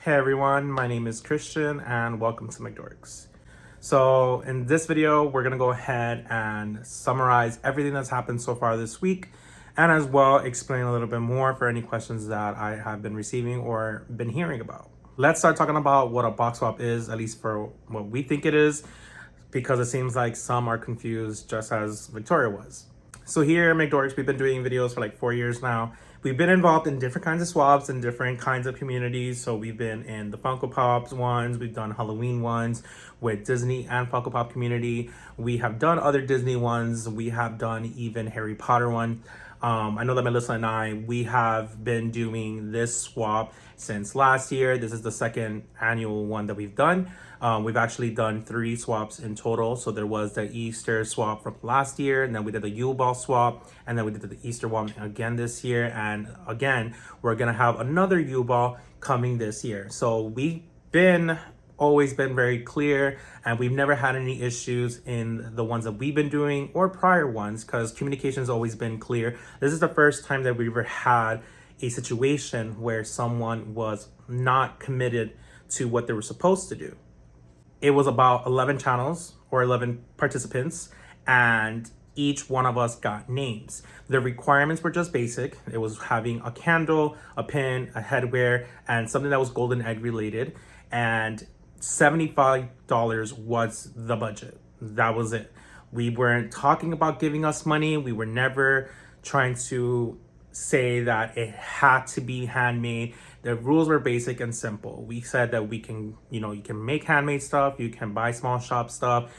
Hey everyone, my name is Christian and welcome to MCdorks. So in this video, we're gonna go ahead and summarize everything that's happened so far this week and as well explain a little bit more for any questions that I have been receiving or been hearing about. Let's start talking about what a box swap is, at least for what we think it is, because it seems like some are confused just as Victoria was. So here at MCdorks, we've been doing videos for like 4 years now. We've been involved in different kinds of swaps and different kinds of communities. So we've been in the Funko Pops ones, we've done Halloween ones with Disney and Funko Pop community. We have done other Disney ones. We have done even Harry Potter one. I know that Melissa and we have been doing this swap since last year. This is the second annual one that we've done. We've actually done 3 swaps in total. So there was the Easter swap from last year, and then we did the Yule Ball swap, and then we did the Easter one again this year. And again, we're gonna have another Yule Ball coming this year. So we've always been very clear, and we've never had any issues in the ones that we've been doing or prior ones because communication has always been clear. This is the first time that we've ever had a situation where someone was not committed to what they were supposed to do. It was about 11 channels or 11 participants, and each one of us got names. The requirements were just basic. It was having a candle, a pin, a headwear, and something that was golden egg related. And $75 was the budget. That was it. We weren't talking about giving us money. We were never trying to say that it had to be handmade. The rules were basic and simple. We said that we can, you can make handmade stuff, you can buy small shop stuff.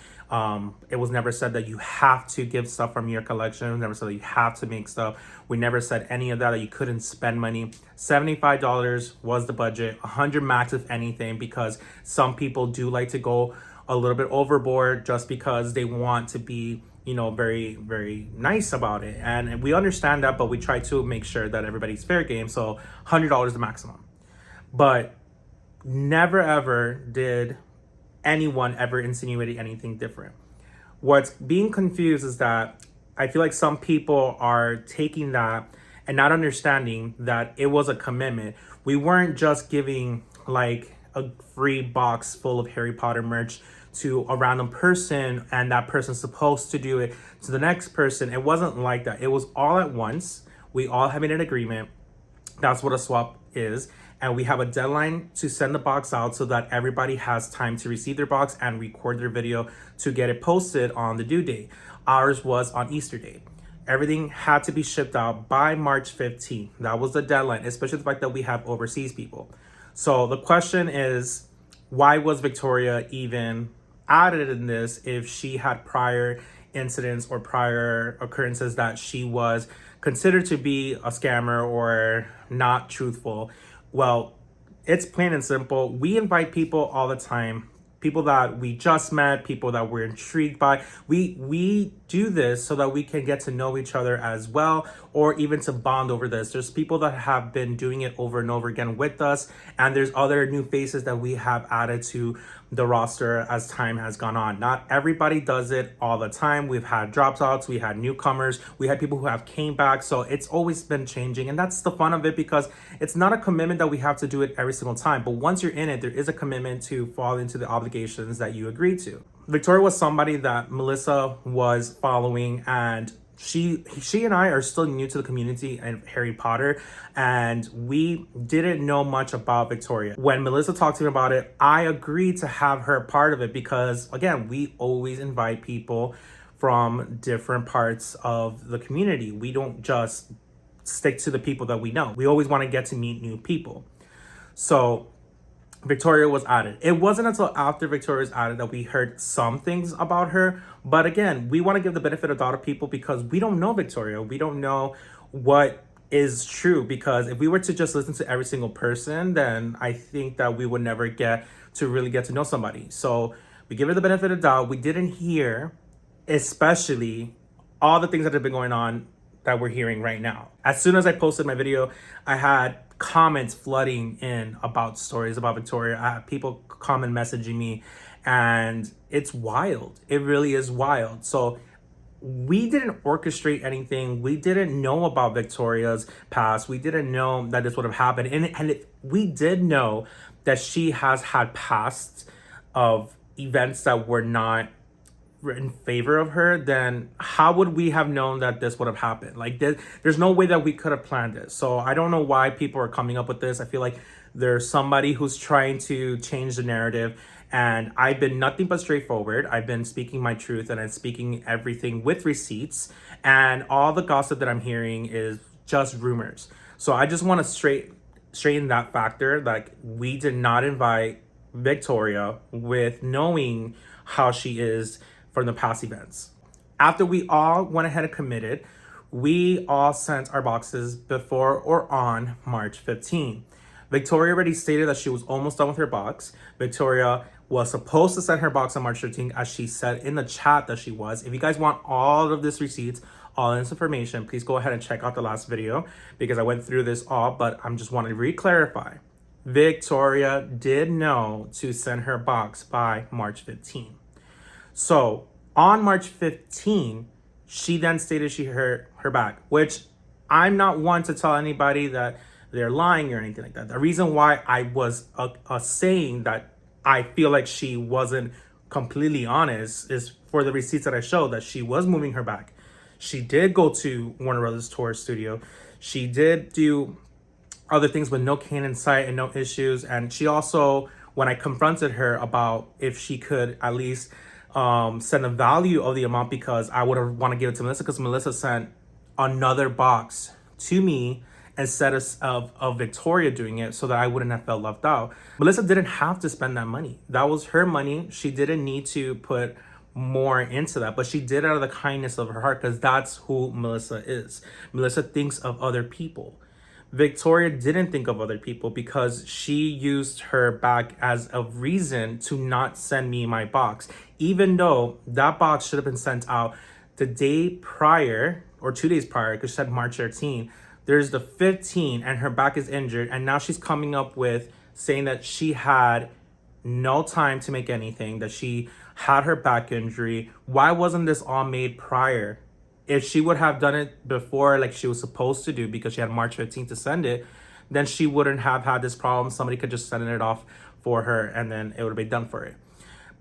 It was never said that you have to give stuff from your collection. It was never said that you have to make stuff. We never said any of that you couldn't spend money. $75 was the budget, 100 max if anything, because some people do like to go a little bit overboard just because they want to be, very, very nice about it. And we understand that, but we try to make sure that everybody's fair game. So $100 the maximum. But never ever did anyone ever insinuated anything different. What's being confused is that I feel like some people are taking that and not understanding that it was a commitment. We weren't just giving like a free box full of Harry Potter merch to a random person and that person's supposed to do it to the next person. It wasn't like that. It was all at once. We all have made an agreement. That's what a swap is. And we have a deadline to send the box out so that everybody has time to receive their box and record their video to get it posted on the due date. Ours was on Easter Day. Everything had to be shipped out by March 15th. That was the deadline, especially the fact that we have overseas people. So the question is, why was Victoria even added in this if she had prior incidents or prior occurrences that she was considered to be a scammer or not truthful? Well, it's plain and simple. We invite people all the time, people that we just met, people that we're intrigued by. We do this so that we can get to know each other as well, or even to bond over this. There's people that have been doing it over and over again with us, and there's other new faces that we have added to the roster as time has gone on. Not everybody does it all the time. We've had dropouts, we had newcomers, we had people who have came back. So it's always been changing, and that's the fun of it, because it's not a commitment that we have to do it every single time. But once you're in it, there is a commitment to fall into the obligations that you agree to. Victoria was somebody that Melissa was following, and she and I are still new to the community and Harry Potter, and we didn't know much about Victoria. When Melissa talked to me about it, I agreed to have her part of it because, again, we always invite people from different parts of the community. We don't just stick to the people that we know. We always want to get to meet new people. So Victoria was added. It wasn't until after Victoria was added that we heard some things about her. But again, we want to give the benefit of the doubt to people because we don't know Victoria. We don't know what is true, because if we were to just listen to every single person, then I think that we would never get to know somebody. So we give her the benefit of the doubt. We didn't hear, especially all the things that have been going on that we're hearing right now. As soon as I posted my video, I had comments flooding in about stories about Victoria. I have people comment messaging me, and it's wild. It really is wild. So we didn't orchestrate anything. We didn't know about Victoria's past. We didn't know that this would have happened. And if we did know that she has had past of events that were not in favor of her, then how would we have known that this would have happened? Like, there's no way that we could have planned this. So I don't know why people are coming up with this. I feel like there's somebody who's trying to change the narrative, and I've been nothing but straightforward. I've been speaking my truth, and I'm speaking everything with receipts, and all the gossip that I'm hearing is just rumors. So I just want to straighten that factor. Like, we did not invite Victoria with knowing how she is from the past events. After we all went ahead and committed, we all sent our boxes before or on March 15. Victoria already stated that she was almost done with her box. Victoria was supposed to send her box on March 13th, as she said in the chat that she was. If you guys want all of this receipts, all this information, please go ahead and check out the last video, because I went through this all, but I'm just wanting to re-clarify. Victoria did know to send her box by March 15. So on March 15, she then stated she hurt her back, which I'm not one to tell anybody that they're lying or anything like that. The reason why I was saying that I feel like she wasn't completely honest is for the receipts that I showed that she was moving her back. She did go to Warner Brothers tour studio. She did do other things with no cane in sight and no issues. And she also, when I confronted her about if she could at least send a value of the amount, because I would have want to give it to Melissa, because Melissa sent another box to me instead of Victoria doing it, so that I wouldn't have felt left out. Melissa didn't have to spend that money. That was her money. She didn't need to put more into that, but she did out of the kindness of her heart, because that's who Melissa is. Melissa thinks of other people. Victoria didn't think of other people, because she used her back as a reason to not send me my box, even though that box should have been sent out the day prior or 2 days prior, because she said March 13. There's the 15 and her back is injured, and now she's coming up with saying that she had no time to make anything, that she had her back injury. Why wasn't this all made prior? If she would have done it before, like she was supposed to do, because she had March 15th to send it, then she wouldn't have had this problem. Somebody could just send it off for her, and then it would have been done for it.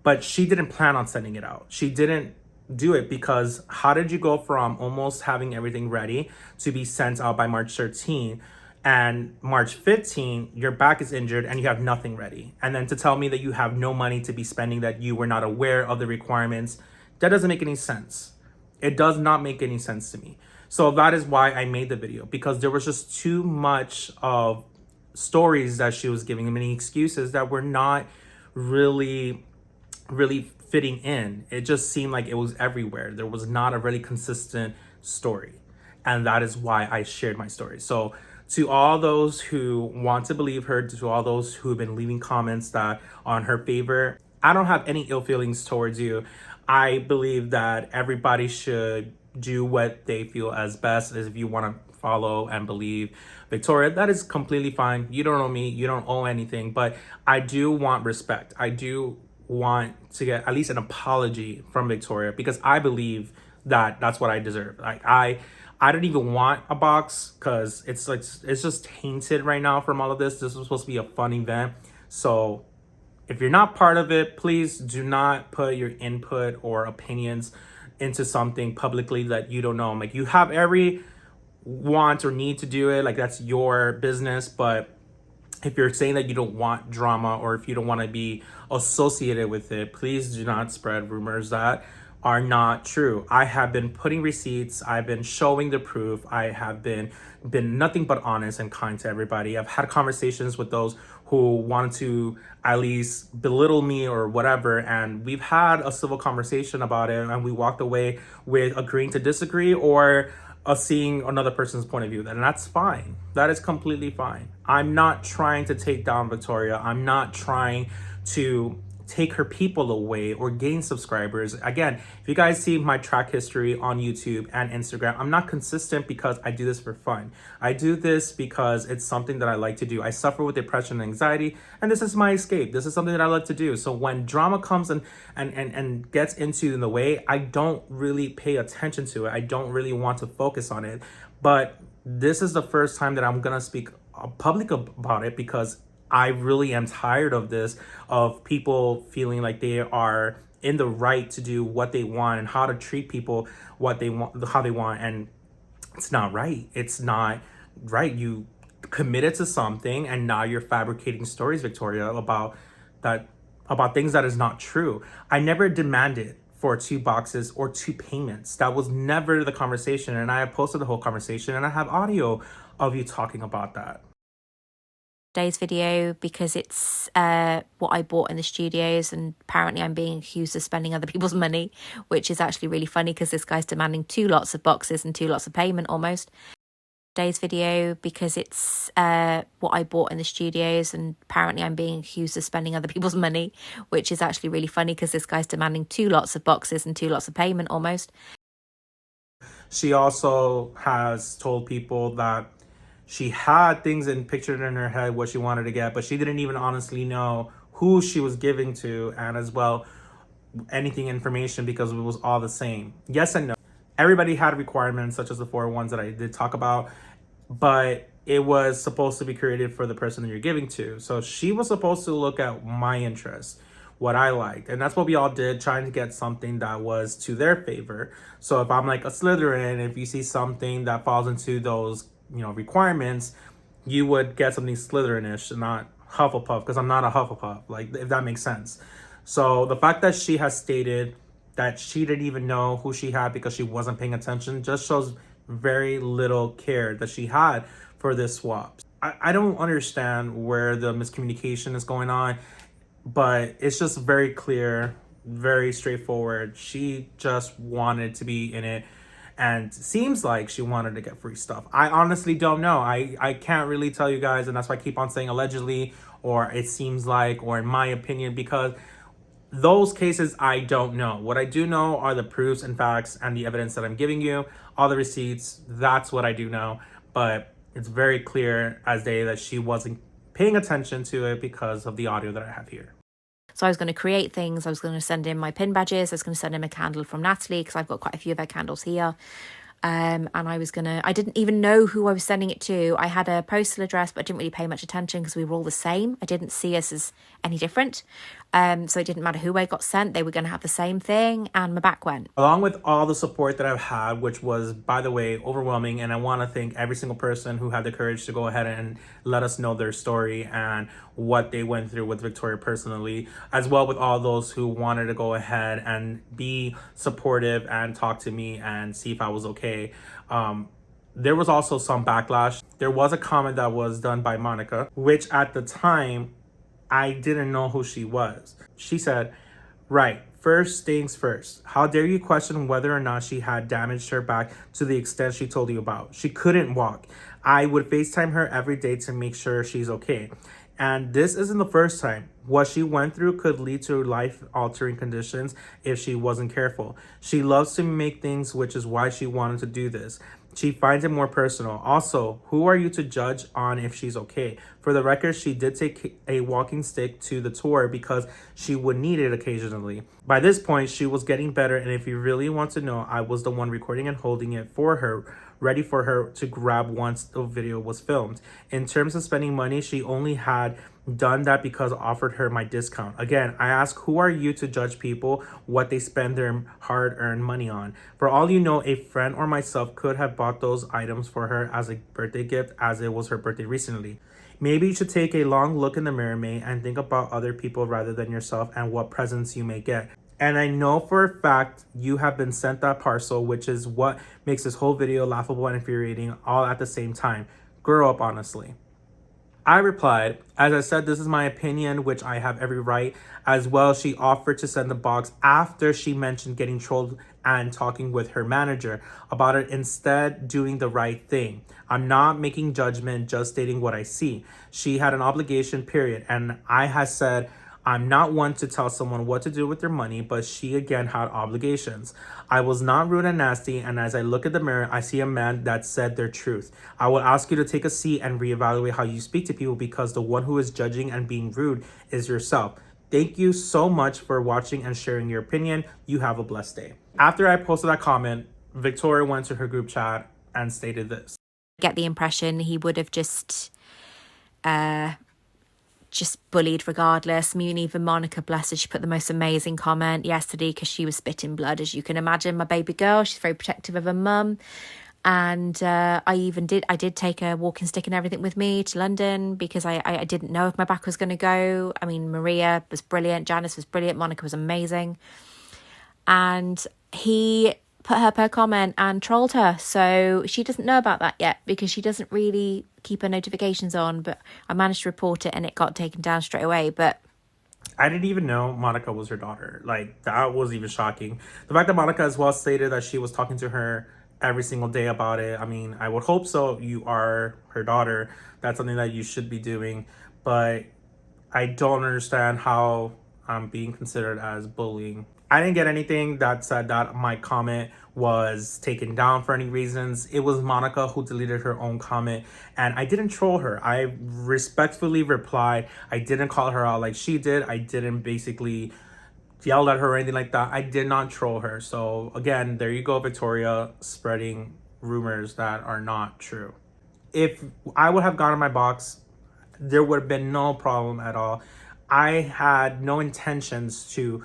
But she didn't plan on sending it out. She didn't do it, because how did you go from almost having everything ready to be sent out by March 13, and March 15, your back is injured and you have nothing ready? And then to tell me that you have no money to be spending, that you were not aware of the requirements, that doesn't make any sense. It does not make any sense to me. So that is why I made the video, because there was just too much of stories that she was giving, many excuses that were not really fitting in. It just seemed like it was everywhere. There was not a really consistent story. And that is why I shared my story. So to all those who want to believe her, to all those who have been leaving comments that on her favor, I don't have any ill feelings towards you. I believe that everybody should do what they feel as best. As if you want to follow and believe Victoria, that is completely fine. You don't owe me, you don't owe anything, but I do want respect. I do want to get at least an apology from Victoria, because I believe that that's what I deserve. Like, I don't even want a box, because it's like, it's just tainted right now from all of this. This was supposed to be a fun event. So if you're not part of it, please do not put your input or opinions into something publicly that you don't know. Like, you have every want or need to do it, like that's your business. But if you're saying that you don't want drama, or if you don't want to be associated with it, please do not spread rumors that are not true. I have been putting receipts, I've been showing the proof, I have been nothing but honest and kind to everybody. I've had conversations with those who wanted to at least belittle me or whatever, and we've had a civil conversation about it, and we walked away with agreeing to disagree, or seeing another person's point of view, and that's fine. That is completely fine. I'm not trying to take down Victoria. I'm not trying to take her people away or gain subscribers. Again, if you guys see my track history on YouTube and Instagram, I'm not consistent because I do this for fun. I do this because it's something that I like to do. I suffer with depression and anxiety, and this is my escape. This is something that I like to do. So when drama comes and gets into the way, I don't really pay attention to it. I don't really want to focus on it. But this is the first time that I'm gonna speak public about it, because I really am tired of this, of people feeling like they are in the right to do what they want and how to treat people what they want, how they want. And it's not right. It's not right. You committed to something and now you're fabricating stories, Victoria, about things that is not true. I never demanded for 2 boxes or 2 payments. That was never the conversation. And I have posted the whole conversation and I have audio of you talking about that. Today's video because it's what I bought in the studios, and apparently I'm being accused of spending other people's money, which is actually really funny because this guy's demanding 2 lots of boxes and 2 lots of payment almost. Today's video because it's what I bought in the studios, and apparently I'm being accused of spending other people's money, which is actually really funny because this guy's demanding 2 lots of boxes and 2 lots of payment almost. She also has told people that she had things pictured in her head what she wanted to get, but she didn't even honestly know who she was giving to, and as well anything information, because it was all the same. Yes and no. Everybody had requirements, such as the 4 ones that I did talk about, but it was supposed to be created for the person that you're giving to. So she was supposed to look at my interests, what I liked, and that's what we all did, trying to get something that was to their favor. So if I'm like a Slytherin, if you see something that falls into those requirements, you would get something Slytherinish, not Hufflepuff, because I'm not a Hufflepuff, like, if that makes sense. So the fact that she has stated that she didn't even know who she had because she wasn't paying attention just shows very little care that she had for this swap. I don't understand where the miscommunication is going on, but it's just very clear, very straightforward. She just wanted to be in it, and seems like she wanted to get free stuff. I honestly don't know. I can't really tell you guys, and that's why I keep on saying allegedly, or it seems like, or in my opinion, because those cases I don't know. What I do know are the proofs and facts and the evidence that I'm giving you, all the receipts. That's what I do know. But it's very clear as day that she wasn't paying attention to it because of the audio that I have here. So I was going to create things. I was going to send in my pin badges. I was going to send in a candle from Natalie because I've got quite a few of her candles here. And I didn't even know who I was sending it to. I had a postal address, but I didn't really pay much attention because we were all the same. I didn't see us as any different. So it didn't matter who I got sent. They were going to have the same thing, and my back went. Along with all the support that I've had, which was, by the way, overwhelming, and I want to thank every single person who had the courage to go ahead and let us know their story and what they went through with Victoria personally, as well with all those who wanted to go ahead and be supportive and talk to me and see if I was okay. There was also some backlash. There was a comment that was done by Monica, which at the time, I didn't know who she was. She said, right, first things first. How dare you question whether or not she had damaged her back to the extent she told you about? She couldn't walk. I would FaceTime her every day to make sure she's okay. And this isn't the first time. What she went through could lead to life-altering conditions if she wasn't careful. She loves to make things, which is why she wanted to do this. She finds it more personal. Also, who are you to judge on if she's okay? For the record, she did take a walking stick to the tour because she would need it occasionally. By this point, she was getting better, and if you really want to know, I was the one recording and holding it for her, ready for her to grab once the video was filmed. In terms of spending money, she only had done that because I offered her my discount. Again, I ask, who are you to judge people what they spend their hard-earned money on? For all you know, a friend or myself could have bought those items for her as a birthday gift, as it was her birthday recently. Maybe you should take a long look in the mirror, May, and think about other people rather than yourself and what presents you may get. And I know for a fact you have been sent that parcel, which is what makes this whole video laughable and infuriating all at the same time. Grow up, honestly. I replied, as I said, this is my opinion, which I have every right. As well, she offered to send the box after she mentioned getting trolled and talking with her manager about it, instead doing the right thing. I'm not making judgment, just stating what I see. She had an obligation, period. And I had said, I'm not one to tell someone what to do with their money, but she again had obligations. I was not rude and nasty, and as I look at the mirror, I see a man that said their truth. I will ask you to take a seat and reevaluate how you speak to people, because the one who is judging and being rude is yourself. Thank you so much for watching and sharing your opinion. You have a blessed day. After I posted that comment, Victoria went to her group chat and stated this. Get the impression he would have just bullied regardless. Me and even Monica, bless her, she put the most amazing comment yesterday because she was spitting blood, as you can imagine. My baby girl, she's very protective of her mum. And I did take a walking stick and everything with me to London because I didn't know if my back was going to go. I mean, Maria was brilliant, Janice was brilliant, Monica was amazing. And he put her per comment and trolled her. So she doesn't know about that yet because she doesn't really keep her notifications on. But I managed to report it and it got taken down straight away. But I didn't even know Monica was her daughter. Like, that was even shocking. The fact that Monica as well stated that she was talking to her every single day about it. I mean, I would hope so. You are her daughter. That's something that you should be doing. But I don't understand how I'm being considered as bullying. I didn't get anything that said that my comment was taken down for any reasons. It was Monica who deleted her own comment, and I didn't troll her. I respectfully replied. I didn't call her out like she did. I didn't basically yell at her or anything like that. I did not troll her. So again, there you go, Victoria, spreading rumors that are not true. If I would have gone in my box, there would have been no problem at all. I had no intentions to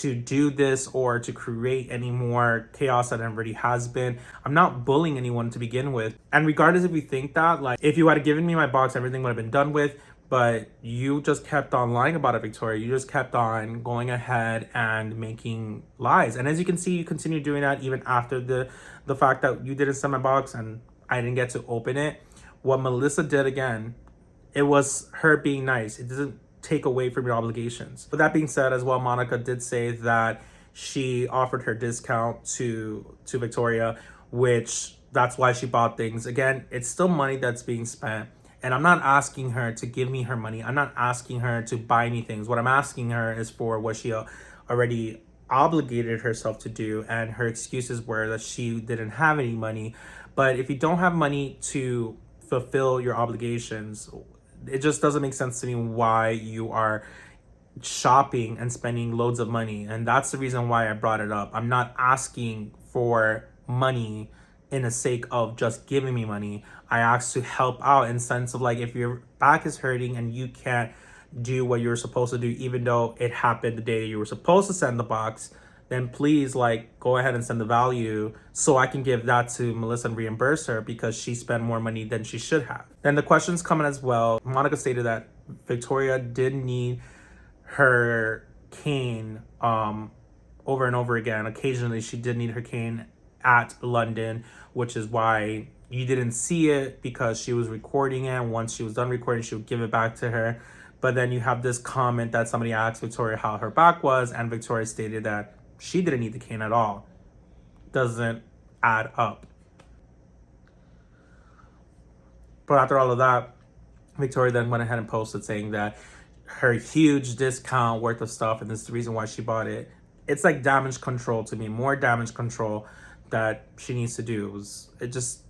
do this or to create any more chaos that already has been. I'm not bullying anyone to begin with. And regardless if you think that, like, if you had given me my box, everything would have been done with. But you just kept on lying about it, Victoria. You just kept on going ahead and making lies. And as you can see, you continue doing that even after the fact that you didn't send my box and I didn't get to open it. What Melissa did again, it was her being nice. It doesn't take away from your obligations. But that being said, as well, Monica did say that she offered her discount to Victoria, which that's why she bought things. Again, it's still money that's being spent. And I'm not asking her to give me her money. I'm not asking her to buy me things. What I'm asking her is for what she already obligated herself to do. And her excuses were that she didn't have any money. But if you don't have money to fulfill your obligations, it just doesn't make sense to me why you are shopping and spending loads of money. And that's the reason why I brought it up. I'm not asking for money in the sake of just giving me money. I asked to help out in sense of, like, if your back is hurting and you can't do what you're supposed to do, even though it happened the day you were supposed to send the box, then please, like, go ahead and send the value so I can give that to Melissa and reimburse her because she spent more money than she should have. Then the questions come in as well. Monica stated that Victoria did need her cane over and over again. Occasionally she did need her cane at London, which is why you didn't see it, because she was recording it. And once she was done recording, she would give it back to her. But then you have this comment that somebody asked Victoria how her back was, and Victoria stated that she didn't need the cane at all. Doesn't add up. But after all of that, Victoria then went ahead and posted saying that her huge discount worth of stuff, and this is the reason why she bought it. It's like damage control to me, more damage control that she needs to do. It just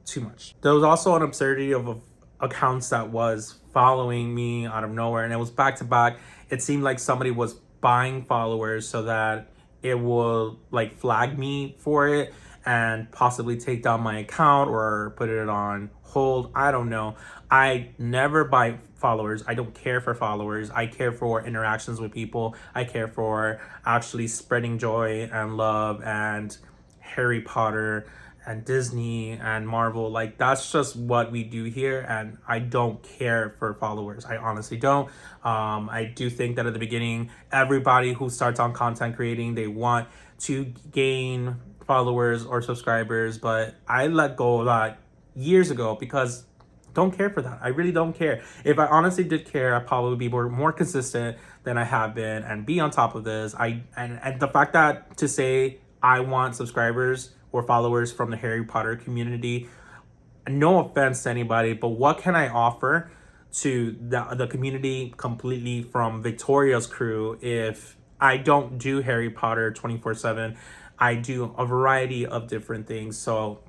too much. There was also an absurdity of accounts that was following me out of nowhere, and it was back to back. It seemed like somebody was buying followers so that it will, like, flag me for it and possibly take down my account or put it on hold. I don't know. I never buy followers. I don't care for followers. I care for interactions with people. I care for actually spreading joy and love and Harry Potter and Disney and Marvel. Like, that's just what we do here, and I don't care for followers. I honestly don't. I do think that at the beginning, everybody who starts on content creating, they want to gain followers or subscribers, but I let go of that years ago because don't care for that. I really don't care. If I honestly did care, I'd probably be more consistent than I have been and be on top of this. And the fact that to say I want subscribers or followers from the Harry Potter community, no offense to anybody, but what can I offer to the community completely from Victoria's crew. If I don't do Harry Potter 24/7, I do a variety of different things. So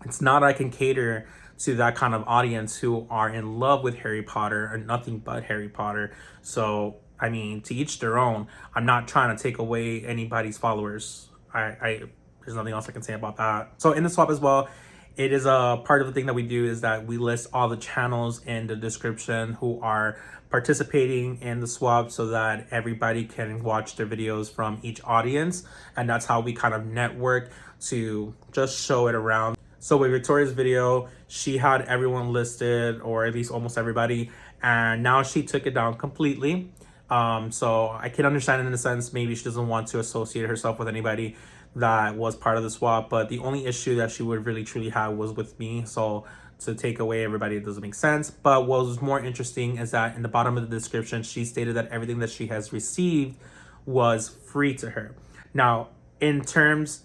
it's not I can cater to that kind of audience who are in love with Harry Potter or nothing but Harry Potter. So I mean, to each their own. I'm not trying to take away anybody's followers. I there's nothing else I can say about that. So in the swap as well, it is a part of the thing that we do is that we list all the channels in the description who are participating in the swap so that everybody can watch their videos from each audience. And that's how we kind of network to just show it around. So with Victoria's video, she had everyone listed, or at least almost everybody, and now she took it down completely. So I can understand it in a sense, maybe she doesn't want to associate herself with anybody that was part of the swap, but the only issue that she would really truly have was with me. So to take away everybody, it doesn't make sense. But what was more interesting is that in the bottom of the description, she stated that everything that she has received was free to her. Now, in terms,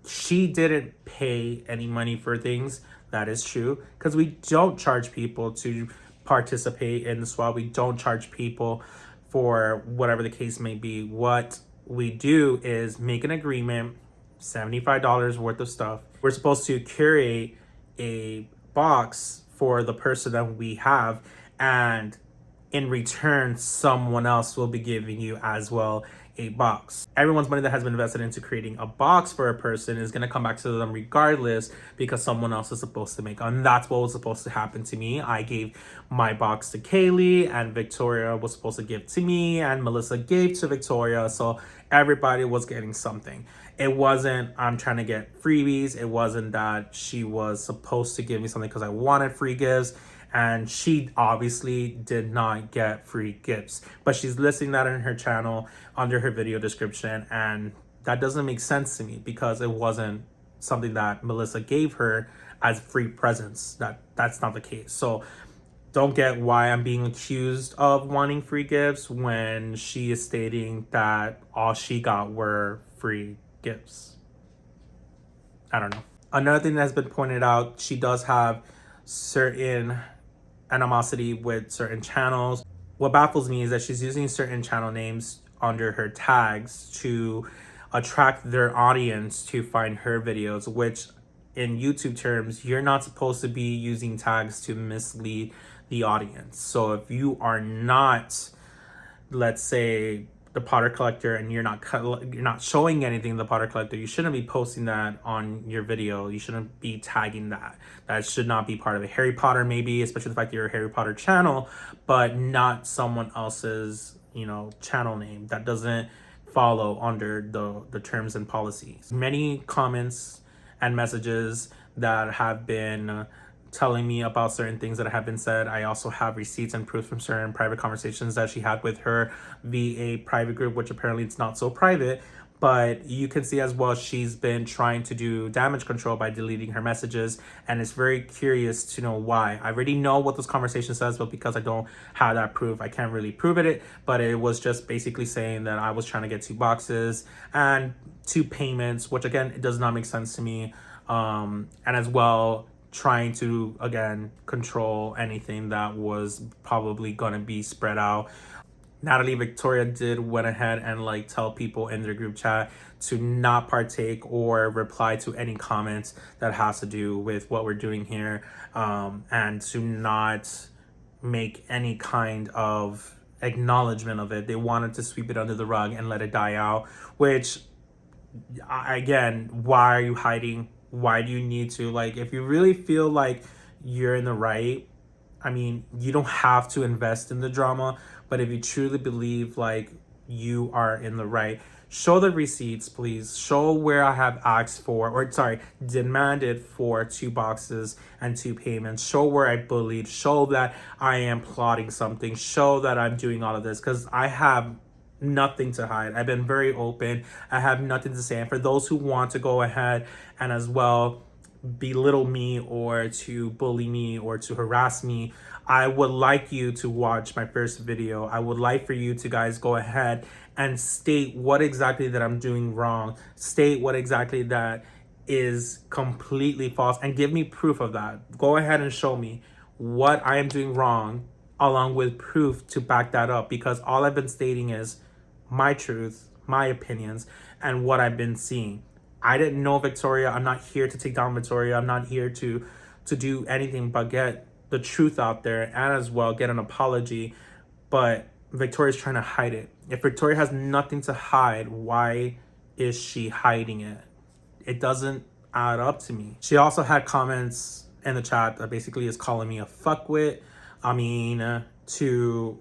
she didn't pay any money for things. That is true, because we don't charge people to participate in the swap. We don't charge people for whatever the case may be. What we do is make an agreement, $75 worth of stuff. We're supposed to curate a box for the person that we have, and in return, someone else will be giving you as well a box. Everyone's money that has been invested into creating a box for a person is going to come back to them regardless, because someone else is supposed to make. And that's what was supposed to happen to me. I gave my box to Kaylee, and Victoria was supposed to give to me, and Melissa gave to Victoria. So everybody was getting something. It wasn't I'm trying to get freebies. It wasn't that she was supposed to give me something because I wanted free gifts. And she obviously did not get free gifts, but she's listing that in her channel under her video description, and that doesn't make sense to me because it wasn't something that Melissa gave her as free presents. That's not the case. So don't get why I'm being accused of wanting free gifts when she is stating that all she got were free gifts. I don't know. Another thing that has been pointed out, she does have certain animosity with certain channels. What baffles me is that she's using certain channel names under her tags to attract their audience to find her videos, which in YouTube terms, you're not supposed to be using tags to mislead the audience. So if you are not, let's say, the Potter Collector, and you're not showing anything in the Potter Collector, you shouldn't be posting that on your video. You shouldn't be tagging that. That should not be part of a Harry Potter, maybe, especially the fact that you're a Harry Potter channel, but not someone else's, channel name that doesn't follow under the terms and policies. Many comments and messages that have been telling me about certain things that have been said. I also have receipts and proof from certain private conversations that she had with her via a private group, which apparently it's not so private. But you can see as well, she's been trying to do damage control by deleting her messages. And it's very curious to know why. I already know what this conversation says, but because I don't have that proof, I can't really prove it. But it was just basically saying that I was trying to get 2 boxes and 2 payments, which again, it does not make sense to me. And as well, trying to, again, control anything that was probably going to be spread out. Natalie Victoria did went ahead and tell people in their group chat to not partake or reply to any comments that has to do with what we're doing here, and to not make any kind of acknowledgement of it. They wanted to sweep it under the rug and let it die out, which, again, why are you hiding? Why do you need to? If you really feel like you're in the right, I mean, you don't have to invest in the drama, but if you truly believe you are in the right, show the receipts, please. Show where I have asked for, demanded for 2 boxes and 2 payments. Show where I bullied. Show that I am plotting something. Show that I'm doing all of this, because I have nothing to hide. I've been very open. I have nothing to say. And for those who want to go ahead and as well belittle me or to bully me or to harass me, I would like you to watch my first video. I would like for you to guys go ahead and state what exactly that I'm doing wrong. State what exactly that is completely false and give me proof of that. Go ahead and show me what I am doing wrong along with proof to back that up, because all I've been stating is my truth, my opinions, and what I've been seeing. I didn't know Victoria. I'm not here to take down Victoria. I'm not here to do anything but get the truth out there and as well get an apology. But Victoria's trying to hide it. If Victoria has nothing to hide, why is she hiding it? It doesn't add up to me. She also had comments in the chat that basically is calling me a fuckwit. I mean, to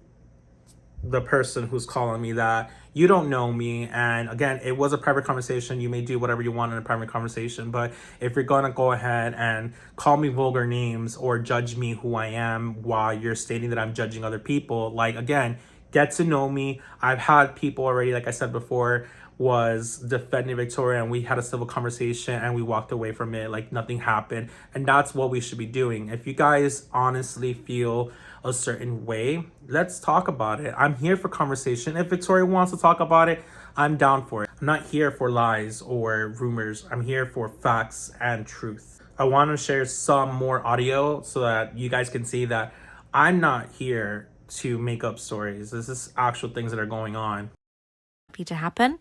the person who's calling me that, you don't know me. And again, it was a private conversation. You may do whatever you want in a private conversation, but if you're gonna go ahead and call me vulgar names or judge me who I am while you're stating that I'm judging other people, like, again, get to know me. I've had people already, like I said before, was defending Victoria, and we had a civil conversation and we walked away from it like nothing happened. And that's what we should be doing. If you guys honestly feel a certain way, let's talk about it. I'm here for conversation. If Victoria wants to talk about it, I'm down for it. I'm not here for lies or rumors. I'm here for facts and truth. I want to share some more audio so that you guys can see that I'm not here to make up stories. This is actual things that are going on. To happen.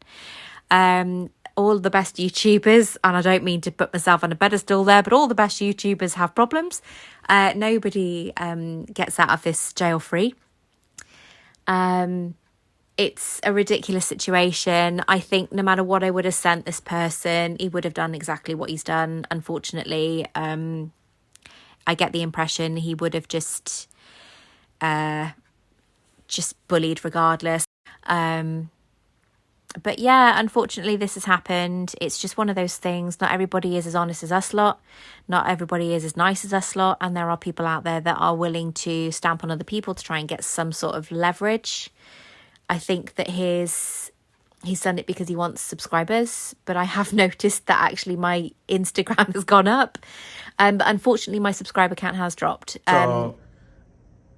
All the best YouTubers, and I don't mean to put myself on a pedestal there, but all the best YouTubers have problems. Nobody gets out of this jail free. It's a ridiculous situation. I think no matter what I would have sent this person, he would have done exactly what he's done. Unfortunately, I get the impression he would have just bullied regardless. But yeah, unfortunately, this has happened. It's just one of those things. Not everybody is as honest as us lot. Not everybody is as nice as us lot. And there are people out there that are willing to stamp on other people to try and get some sort of leverage. I think that he's done it because he wants subscribers. But I have noticed that actually my Instagram has gone up. But unfortunately, my subscriber count has dropped. So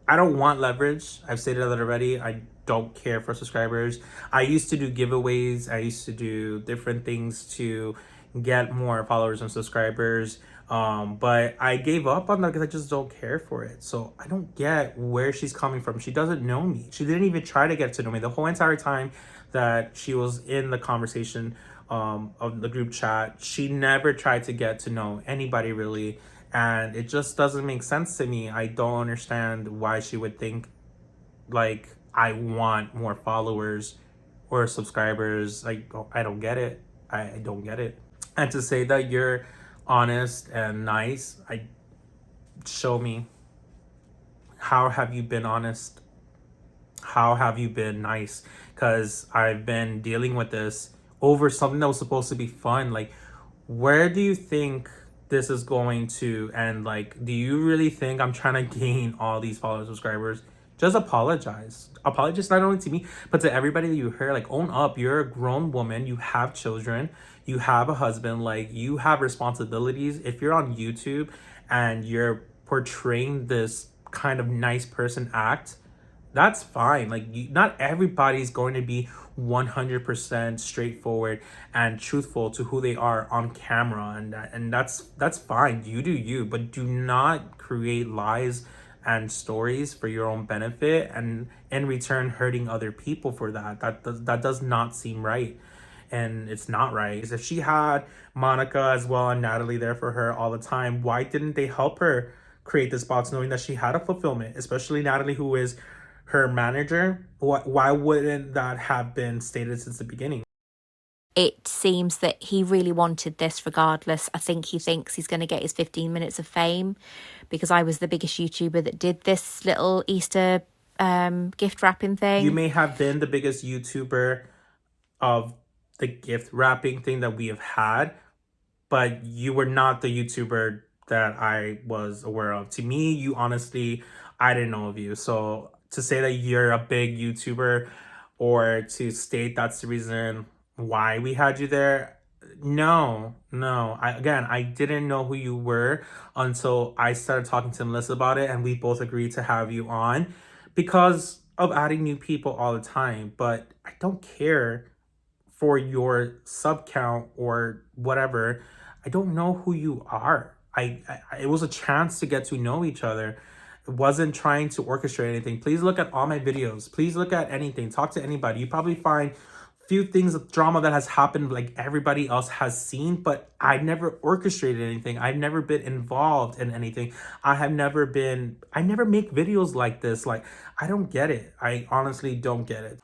I don't want leverage. I've stated that already. I don't care for subscribers. I used to do giveaways. I used to do different things to get more followers and subscribers. But I gave up on that because I just don't care for it. So I don't get where she's coming from. She doesn't know me. She didn't even try to get to know me the whole entire time that she was in the conversation of the group chat. She never tried to get to know anybody really. And it just doesn't make sense to me. I don't understand why she would think like I want more followers or subscribers. Like, I don't get it. I don't get it. And to say that you're honest and nice, show me. How have you been honest? How have you been nice? Because I've been dealing with this over something that was supposed to be fun. Like, where do you think this is going to end? Like, do you really think I'm trying to gain all these followers, subscribers? Just apologize. Apologize not only to me, but to everybody that you heard. Like, own up. You're a grown woman. You have children. You have a husband. Like, you have responsibilities. If you're on YouTube and you're portraying this kind of nice person act, that's fine. Like, not everybody's going to be 100% straightforward and truthful to who they are on camera, and that's fine. You do you, but do not create lies and stories for your own benefit and in return hurting other people for that. That does not seem right. And it's not right. If she had Monica as well and Natalie there for her all the time, why didn't they help her create this box knowing that she had a fulfillment, especially Natalie, who is her manager? Why wouldn't that have been stated since the beginning? It seems that he really wanted this regardless. I think he thinks he's going to get his 15 minutes of fame because I was the biggest YouTuber that did this little Easter gift wrapping thing. You may have been the biggest YouTuber of the gift wrapping thing that we have had, but you were not the YouTuber that I was aware of. To me, you honestly, I didn't know of you. So to say that you're a big YouTuber or to state that's the reason why we had you there, no. I didn't know who you were until I started talking to Melissa about it, and we both agreed to have you on because of adding new people all the time. But I don't care for your sub count or whatever. I don't know who you are. It was a chance to get to know each other. wasn't trying to orchestrate anything. Please look at all my videos. Please look at anything. Talk to anybody. You probably find few things of drama that has happened like everybody else has seen, but I never orchestrated anything. I've never been involved in anything. I never make videos like this. Like, I don't get it. I honestly don't get it.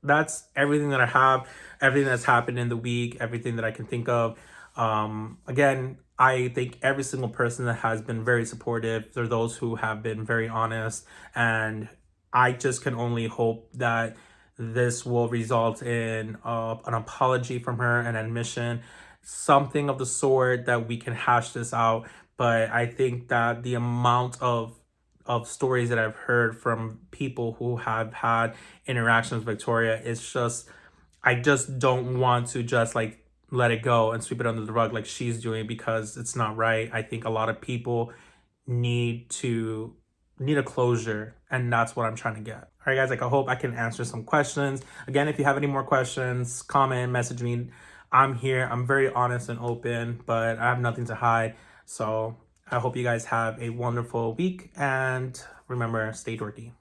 That's everything that I have, everything that's happened in the week, everything that I can think of. Again, I thank every single person that has been very supportive. There are those who have been very honest, and I just can only hope that this will result in an apology from her, an admission, something of the sort that we can hash this out. But I think that the amount of stories that I've heard from people who have had interactions with Victoria is just, I just don't want to just like let it go and sweep it under the rug like she's doing, because it's not right. I think a lot of people need a closure, and that's what I'm trying to get. All right, guys, like, I hope I can answer some questions. Again, if you have any more questions, comment, message me. I'm here. I'm very honest and open, but I have nothing to hide. So I hope you guys have a wonderful week, and remember, stay dorky.